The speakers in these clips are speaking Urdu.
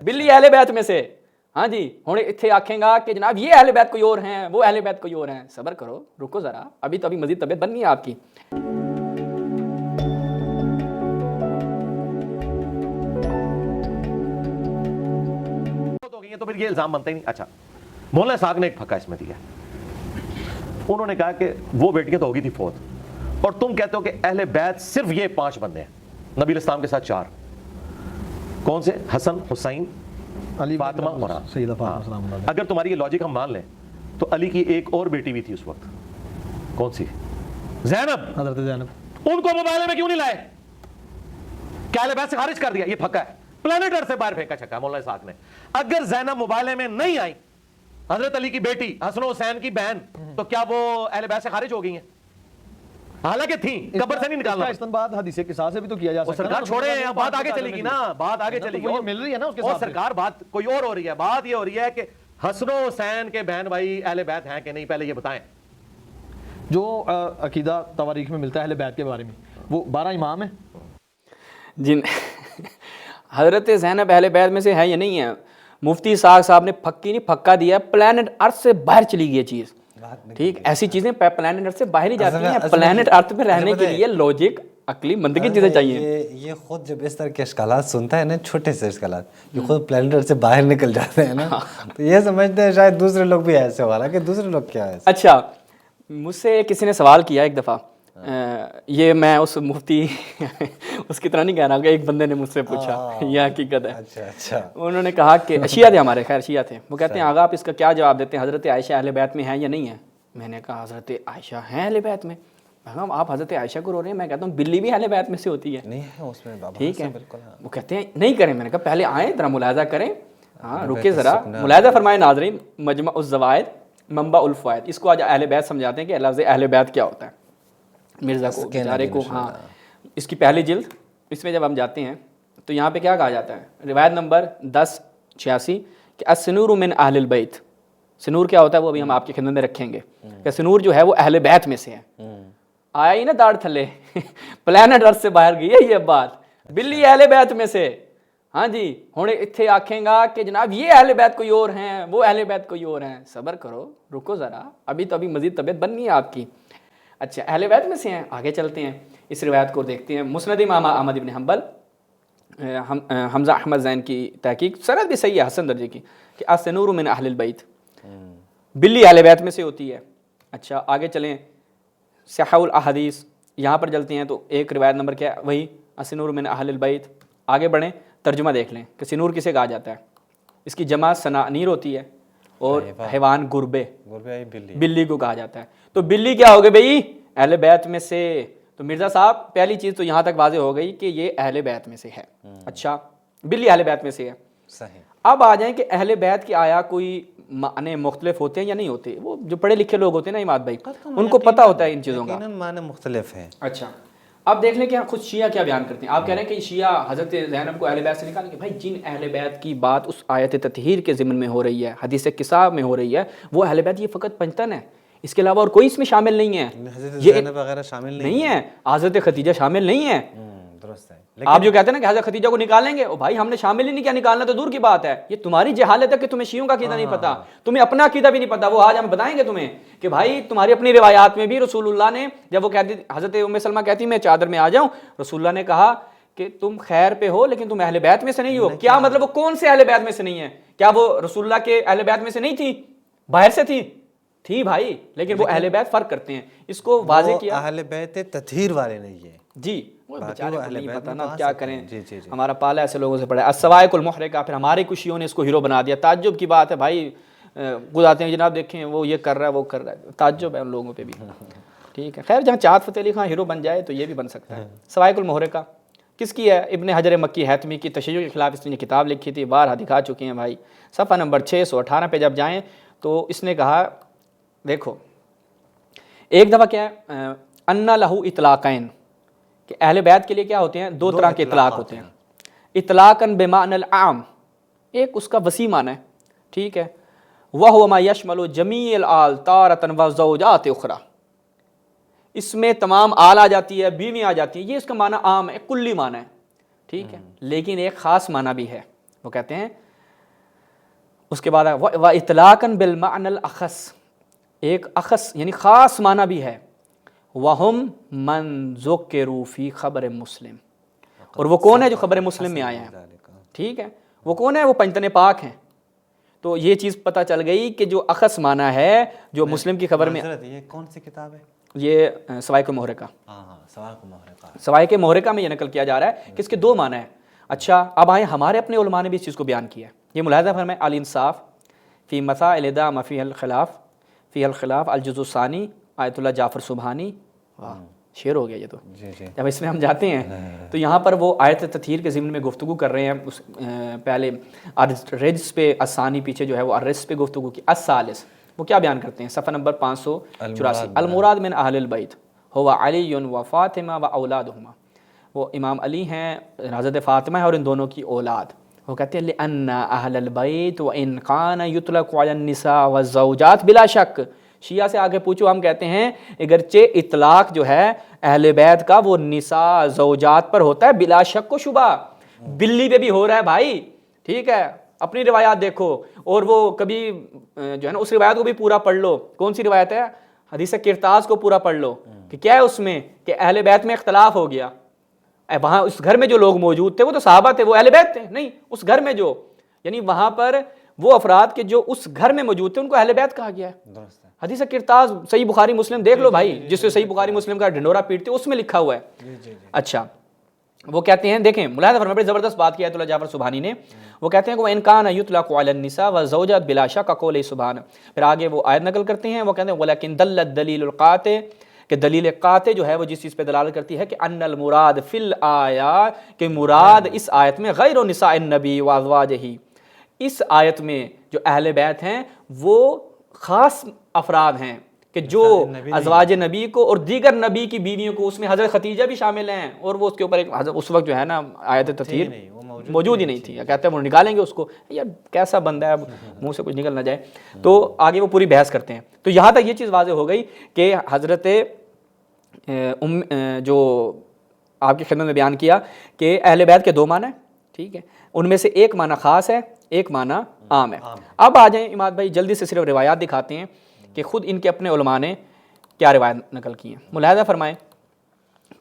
بلی اہل بیت میں سے. ہاں جی ہوں اتنے آکھیں گا کہ جناب یہ اہل بیت کوئی اور ہیں, وہ اہل بیت کوئی اور ہیں. صبر کرو, رکو ذرا, ابھی تو ابھی مزید طبیعت بننی ہے آپ کی. تو پھر یہ الزام بنتا ہی نہیں. اچھا مولانا اسحاق نے ایک پھکا اس میں دیا, انہوں نے کہا کہ وہ بیٹیاں تو ہوگی تھی فوت, اور تم کہتے ہو کہ اہل بیت صرف یہ 5 بندے ہیں, نبی علیہ السلام کے ساتھ 4. کون سے؟ حسن, حسین, فاطمہ اور سیدہ فاطمہ سلام اللہ علیہا. اگر تمہاری یہ لاجک ہم مان لیں تو علی کی ایک اور بیٹی بھی تھی اس وقت, کون سی؟ زینب. حضرت زینب. ان کو مباہلے میں کیوں نہیں لائے؟ کیا اہل بیت سے خارج کر دیا؟ یہ پھکا ہے, پلانٹ ارتھ سے باہر پھینکا چھکا مولانا اسحاق نے. اگر زینب مباہلے میں نہیں آئی, حضرت علی کی بیٹی, حسن و حسین کی بہن, تو کیا وہ اہل بیت سے خارج ہو گئی ہیں؟ حالانکہ تھیں, قبر سے نہیں نکالنا. استنباط حدیث قصاص سے بھی تو کیا جا سکتا ہے. سرکار چھوڑے, بات آگے چلے گی نا, بات آگے چلے گی, مل رہی ہے نا اس کے اور ساتھ. سرکار بات کوئی اور ہو رہی ہے. بات یہ ہو رہی ہے کہ حسن و حسین کے بہن بھائی اہل بیت ہیں کہ نہیں, پہلے یہ بتائیں. جو عقیدہ تواریخ میں ملتا ہے اہل بیت کے بارے میں, وہ 12 امام ہیں جن حضرت زینب اہل بیت میں سے ہے یا نہیں ہے. مفتی اسحاق صاحب نے پھکی نہیں پھکا دیا, پلانٹ ارتھ سے باہر چلی گئی چیز. ٹھیک, ایسی چیزیں پلانٹ ارتھ سے باہر ہی جاتی ہیں. پلانٹ ارتھ پہ رہنے کے لیے لاجک, عقلی, منطقی چیزیں چاہیے. یہ خود جب اس طرح کے اشکالات سنتا ہے نا, چھوٹے سے اشکالات, یہ خود پلانٹ ارتھ سے باہر نکل جاتے ہیں نا, تو یہ سمجھتے ہیں شاید دوسرے لوگ بھی ایسے ہو رہا کہ دوسرے لوگ کیا ہے. اچھا مجھ سے کسی نے سوال کیا ایک دفعہ, یہ میں اس مفتی اس کی طرح نہیں کہہ رہا, کہ ایک بندے نے مجھ سے پوچھا, یہ حقیقت ہے. اچھا انہوں نے کہا کہ شیعہ تھے ہمارے, خیر شیعہ تھے, وہ کہتے ہیں آغا آپ اس کا کیا جواب دیتے ہیں, حضرت عائشہ اہل بیت میں ہیں یا نہیں ہے؟ میں نے کہا حضرت عائشہ ہیں اہل بیت میں. آپ حضرت عائشہ کو رو رہے ہیں, میں کہتا ہوں بلی بھی اہل بیت میں سے ہوتی ہے. نہیں ہے اس میں بابا. ٹھیک ہے, وہ کہتے ہیں نہیں کریں. میں نے کہا پہلے آئیں ذرا ملاحظہ کریں. ہاں رکے ذرا, ملاحظہ فرمائے ناظرین. مجمع الزوائد منبع الفوائد, اس کو آج اہل بیت سمجھاتے ہیں کہ لفظ اہل بیت کیا ہوتا ہے. مرزا کو بیچارے کو, ہاں اس کی پہلی جلد, اس میں جب ہم جاتے ہیں تو یہاں پہ کیا کہا جاتا ہے, روایت نمبر 1086 کہ السنور من اہل البیت. سنور کیا ہوتا ہے وہ ابھی ہم آپ کی خدمت میں رکھیں گے, کہ سنور جو ہے وہ اہل بیت میں سے ہے. آیا ہی نا داڑھ تھلے, پلانٹ ارتھ سے باہر گئی ہے یہ بات. بلی اہل بیت میں سے. ہاں جی ہوں اتنے آکھیں گا کہ جناب یہ اہل بیت کوئی اور ہیں, وہ اہل بیت کوئی اور ہیں. صبر کرو, رکو ذرا, ابھی تو ابھی مزید طبیعت بننی ہے آپ کی. اچھا اہل بیت میں سے ہیں, آگے چلتے ہیں, اس روایت کو دیکھتے ہیں. مسند امام احمد بن حنبل, حمزہ احمد زین کی تحقیق, سند بھی صحیح ہے, حسن درجے کی, کہ السنور من اہل البیت, بلی اہل بیت میں سے ہوتی ہے. اچھا آگے چلیں, صحیح الاحادیث, یہاں پر چلتے ہیں تو ایک روایت نمبر کیا ہے, وہی السنور من اہل البیت. آگے بڑھیں, ترجمہ دیکھ لیں کہ سنور کسے کہا جاتا ہے. اس کی جمع سنانیر ہوتی ہے, اور حیوان گربے, بلی کو کہا جاتا ہے. تو بلی کیا ہوگی بھائی, اہل بیت میں سے. تو مرزا صاحب پہلی چیز تو یہاں تک واضح ہو گئی کہ یہ اہل بیت میں سے ہے. اچھا بلی اہل بیت میں سے ہے. صحیح. اب آ جائیں کہ اہل بیت کے آیا کوئی معنی مختلف ہوتے ہیں یا نہیں ہوتے. وہ جو پڑھے لکھے لوگ ہوتے ہیں نا اماد بھائی, ان کو پتہ ہوتا ہے ان چیزوں کا. معنی مختلف ہیں. اچھا اب دیکھ لیں کہ خود شیعہ کیا بیان کرتے ہیں. آپ کہہ رہے ہیں کہ شیعہ حضرت زینب کو اہل بیت سے نکالیں گے. بھائی جن اہل بیت کی بات اس آیت تطہیر کے ضمن میں ہو رہی ہے, حدیث کساء میں ہو رہی ہے, وہ اہل بیت یہ فقط پنجتن ہے, اس کے علاوہ اور کوئی اس میں شامل نہیں ہے. حضرت زینب وغیرہ شامل نہیں ہے, حضرت خدیجہ شامل نہیں ہے. درست ہے. آپ جو کہتے ہیں نا کہ حضرت خدیجہ کو نکالیں گے, او بھائی ہم نے شامل ہی نہیں کیا, نکالنا تو دور کی بات ہے. یہ تمہاری جہالت ہے کہ تمہیں شیعوں کا عقیدہ نہیں پتا, تمہیں اپنا عقیدہ بھی نہیں پتا. وہ آج ہم بتائیں گے تمہیں کہ بھائی تمہاری اپنی روایات میں بھی رسول اللہ نے, جب وہ کہتی حضرت ام سلمہ کہتی میں چادر میں آ جاؤں, رسول اللہ نے کہا کہ تم خیر پہ ہو لیکن تم اہل بیت میں سے نہیں ہو. کیا مطلب, وہ کون سے اہل بیت میں سے نہیں ہے؟ کیا وہ رسول اللہ کے اہل بیت میں سے نہیں تھی, باہر سے تھی بھائی, لیکن وہ اہل بیت فرق کرتے ہیں. اس کو واضح کیا, اہل بیت تطہیر والے نہیں ہیں جی. وہ بیچارے کو نہیں پتا نا, کیا کریں, ہمارا پالا ایسے لوگوں سے پڑا ہے. السوائق المحرقہ, پھر ہماری کشیوں نے اس کو ہیرو بنا دیا. تعجب کی بات ہے بھائی, خود آتے ہیں جناب دیکھیں وہ یہ کر رہا ہے وہ کر رہا ہے, تعجب ہے ان لوگوں پہ بھی. ٹھیک ہے, خیر جہاں چاہت فتح علی خان ہیرو بن جائے تو یہ بھی بن سکتا ہے. سوائق المحرقہ کس کی ہے؟ ابن حجر مکی حیثمی کی تشیع کے خلاف اس نے کتاب لکھی تھی, بارہا دکھا چکے ہیں بھائی. صفحہ نمبر 618 پہ جب جائیں تو اس نے کہا دیکھو ایک دفعہ کیا ہے, انا لہو اطلاقین, کہ اہل بیت کے لیے کیا ہوتے ہیں, دو طرح کے اطلاق ہوتے ہیں. اطلاقاً بمعنی العام, ایک اس کا وسیع معنی ہے, ٹھیک ہے, وَهُوَ مَا يَشْمَلُ جَمِيعَ الْآلِ تَارَةً وَزَوْجَاتِ اُخْرَى, اس میں تمام آل آ جاتی ہے, بیوی آ جاتی ہے. یہ اس کا معنی عام ہے, کلی معنی ہے, ٹھیک ہے, لیکن ایک خاص معنی بھی ہے. وہ کہتے ہیں اس کے بعد و اطلاقاً بالمعنى الاخص، ایک اخص یعنی خاص معنی بھی ہے، وہم من ذکروا فی خبر مسلم، اور وہ کون ہے جو خبر مسلم میں آئے ہیں، ٹھیک ہے، وہ کون ہے؟ وہ پنجتن پاک ہیں۔ تو یہ چیز پتہ چل گئی کہ جو اخص معنی ہے جو مسلم کی خبر میں، یہ کون سی کتاب ہے؟ یہ سوائق محرقہ، ہاں سوائق محرقہ، سوائق محرقہ میں یہ نقل کیا جا رہا ہے کہ اس کے دو معنی ہیں۔ اچھا اب آئیں ہمارے اپنے علماء نے بھی اس چیز کو بیان کیا ہے، یہ ملاحظہ فرمائیں الانصاف فی مسائل دام فی الخلاف الجزء الثانی آیت اللہ جعفر سبحانی، واہ شعر ہو گیا یہ تو۔ جب اس میں ہم جاتے ہیں تو یہاں پر وہ آیت تطہیر کے ضمن میں گفتگو کر رہے ہیں، پہلے رجس پہ، الثانی پیچھے جو ہے وہ الرجس پہ گفتگو کی، الثالث وہ کیا بیان کرتے ہیں صفحہ نمبر 584، المراد من اہل البیت هو علی و فاطمہ و اولادہما، وہ امام علی ہیں، حضرت فاطمہ ہے اور ان دونوں کی اولاد۔ وہ کہتے ہیں لأن اہل البیت وان کان یطلق علی النساء والزوجات بلا شک، شیعہ سے آگے پوچھو، ہم کہتے ہیں اگرچہ اطلاق جو ہے اہل بیت کا وہ نساء زوجات پر ہوتا ہے بلا شک و شبہ، بلی پہ بھی ہو رہا ہے بھائی، ٹھیک ہے، اپنی روایات دیکھو، اور وہ کبھی جو ہے نا اس روایت کو بھی پورا پڑھ لو، کون سی روایت ہے؟ حدیث کرتاز کو پورا پڑھ لو کہ کیا ہے اس میں کہ اہل بیت میں اختلاف ہو گیا، وہاں اس گھر میں جو لوگ موجود تھے وہ تو صحابہ تھے، وہ اہل بیت تھے نہیں، اس گھر میں جو یعنی وہاں پر وہ افراد کے جو اس گھر میں موجود تھے ان کو اہل بیت کہا گیا ہے۔ حدیث کرتاز صحیح بخاری مسلم دیکھ لو بھائی، جس سے صحیح بخاری مسلم کا ڈھنڈورا پیٹتے اس میں لکھا ہوا ہے۔ اچھا وہ کہتے ہیں، دیکھیں ملاحظہ فرمائیں، بڑی زبردست بات کی ہے آیت اللہ جعفر سبحانی نے، وہ کہتے ہیں کہ وَإِن كَانَ يُطْلَقُ عَلَى النِّسَاءِ وَالزَّوْجَاتِ بِلَا شَكَّ قَوْلِ سبحانہ، پھر آگے وہ آیت نقل کرتے ہیں، وہ کہتے ہیں وَلَكِنْ دَلَّ الدَّلِيلُ الْقَاطِعُ، کہ دلیل قاطع جو ہے وہ جس چیز پہ دلالت کرتی ہے کہ ان المراد فی الآیہ، کہ مراد اس آیت میں غیر نساء النبی وازواجہ، اس آیت میں جو اہل بیت ہیں وہ خاص افراد ہیں کہ جو ازواج نبی کو اور دیگر نبی کی بیویوں کو، اس میں حضرت خدیجہ بھی شامل ہیں، اور وہ اس کے اوپر ایک اس وقت جو ہے نا آیت تطہیر موجود ہی نہیں تھی، کہتے ہیں وہ نکالیں گے اس کو، یار کیسا بندہ ہے منہ سے کچھ نکل نہ جائے، تو آگے وہ پوری بحث کرتے ہیں۔ تو یہاں تک یہ چیز واضح ہو گئی کہ حضرت جو آپ کی خدمت میں بیان کیا کہ اہل بیت کے دو معنی ہیں، ٹھیک ہے، ان میں سے ایک معنی خاص ہے، ایک معنی عام ہے۔ اب آ جائیں اماد بھائی، جلدی سے صرف روایات دکھاتے ہیں کہ خود ان کے اپنے علماء نے کیا روایت نقل کی ہیں۔ ملاحظہ فرمائیں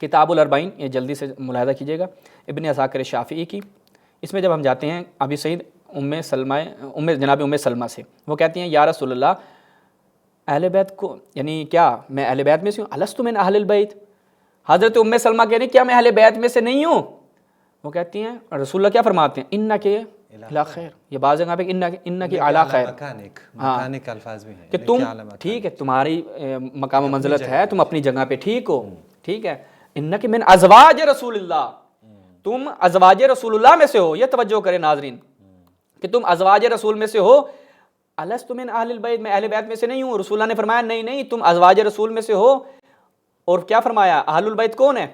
کتاب الاربعین، یہ جلدی سے ملاحظہ کیجیے گا، ابن عساکر شافعی کی، اس میں جب ہم جاتے ہیں ابی سعید جناب ام سلمہ سے، وہ کہتی ہیں یا رسول اللہ، اہل بیت کو یعنی کیا میں اہل بیت میں سے ہوں؟ الستم من اہل البیت، حضرت ام سلمہ کہہ رہی ہیں کیا میں اہل بیت میں سے نہیں ہوں؟ وہ کہتی ہیں رسول اللہ کیا فرماتے ہیں انک علی خیر، یہ بعض جگہ پہ انک علی خیر، مکانک الفاظ بھی ہیں کہ تم ٹھیک ہے، تمہاری مقام و منزلت ہے، تم اپنی جگہ پہ ٹھیک ہو، ٹھیک ہے، انک من ازواج رسول اللہ، تم ازواج رسول اللہ میں سے ہو، یہ توجہ کریں ناظرین کہ تم ازواج رسول میں سے ہو، الست من اہل البیت، میں اہل بیت میں سے نہیں ہوں، رسول اللہ نے فرمایا نہیں تم ازواج رسول میں سے ہو، اور کیا فرمایا اہل البیت کون ہے؟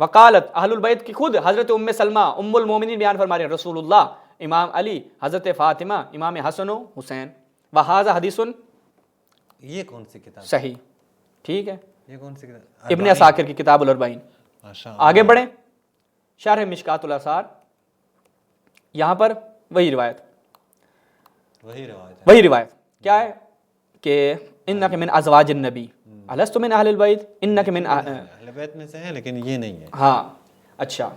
وقالت اہل البیت کی خود حضرت ام سلمہ ام المومنین بیان فرما رہے ہیں، رسول اللہ، امام علی، حضرت فاطمہ، امام حسن و حسین، وہذا حدیث، یہ کون سی کتاب؟ صحیح، ٹھیک ہے، یہ کون سی کتاب؟ ابن عساکر کی کتاب الاربعین۔ آگے بڑھیں، شرح مشکات الاثار، یہاں پر وہی روایت کیا ہے کہ انک من ازواج النبی الست من اہل البیت، انک من اہل بیت میں سے ہے لیکن یہ نہیں ہے۔ ہاں اچھا،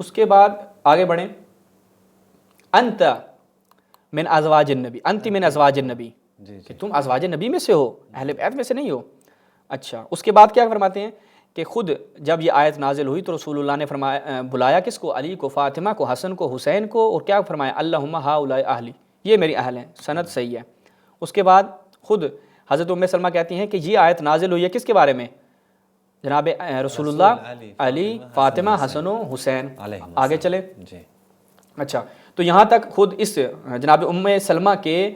اس کے بعد آگے بڑھیں، انت من ازواج النبی، انت من ازواج النبی، کہ تم ازواج نبی میں سے ہو، اہل بیت میں سے نہیں ہو۔ اچھا، اس کے بعد کیا فرماتے ہیں کہ خود جب یہ آیت نازل ہوئی تو رسول اللہ نے فرمایا، بلایا کس کو؟ علی کو، فاطمہ کو، حسن کو، حسین کو، اور کیا فرمایا؟ اللہم ہؤلاء اہلی، یہ میری اہل ہیں، سند صحیح ہے۔ اس کے بعد خود حضرت ام سلمہ کہتی ہیں کہ یہ آیت نازل ہوئی ہے کس کے بارے میں؟ جناب رسول اللہ، علی، فاطمہ، حسن و حسین۔ آگے چلے، اچھا، تو یہاں تک خود اس جناب ام سلمہ کے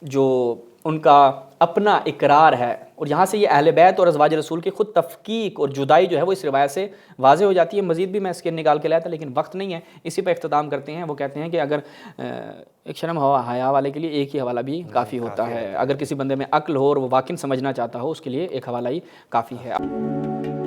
جو ان کا اپنا اقرار ہے، اور یہاں سے یہ اہل بیت اور ازواج رسول کی خود تفکیک اور جدائی جو ہے وہ اس روایت سے واضح ہو جاتی ہے۔ مزید بھی میں اس کے نکال کے لایا تھا لیکن وقت نہیں ہے، اسی پہ اختتام کرتے ہیں۔ وہ کہتے ہیں کہ اگر ایک شرم حیا والے کے لیے ایک ہی حوالہ بھی کافی ہوتا ہے، اگر کسی بندے میں عقل ہو اور وہ واقعی سمجھنا چاہتا ہو اس کے لیے ایک حوالہ ہی کافی ہے۔